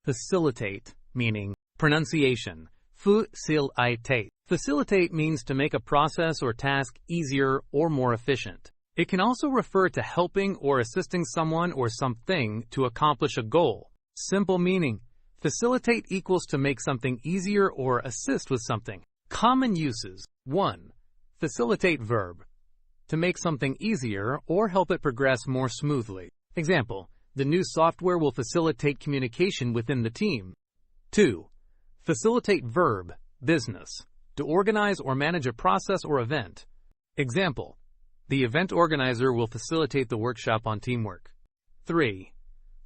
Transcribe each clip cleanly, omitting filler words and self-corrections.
Facilitate, meaning pronunciation. Facilitate. Facilitate means to make a process or task easier or more efficient. It can also refer to helping or assisting someone or something to accomplish a goal. Simple meaning. Facilitate equals to make something easier or assist with something. Common uses. 1. Facilitate verb. To make something easier or help it progress more smoothly. Example, the new software will facilitate communication within the team. 2. Facilitate verb, business. To organize or manage a process or event. Example, the event organizer will facilitate the workshop on teamwork. 3.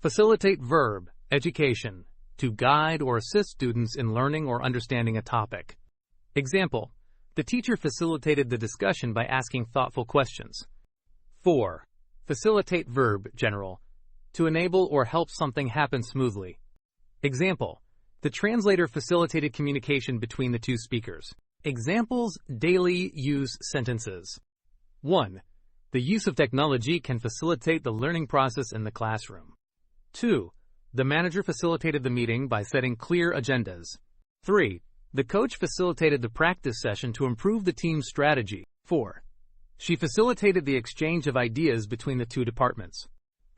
Facilitate verb, education. To guide or assist students in learning or understanding a topic. Example, the teacher facilitated the discussion by asking thoughtful questions. 4. Facilitate verb, general. To enable or help something happen smoothly. Example, the translator facilitated communication between the two speakers. Examples, daily use sentences. 1. The use of technology can facilitate the learning process in the classroom. 2. The manager facilitated the meeting by setting clear agendas. 3. The coach facilitated the practice session to improve the team's strategy. 4. She facilitated the exchange of ideas between the two departments.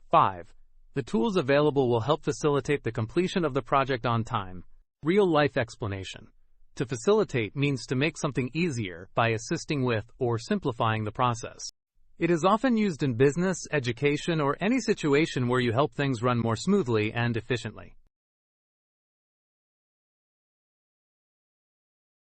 5. The tools available will help facilitate the completion of the project on time. Real-life explanation. To facilitate means to make something easier by assisting with or simplifying the process. It is often used in business, education, or any situation where you help things run more smoothly and efficiently.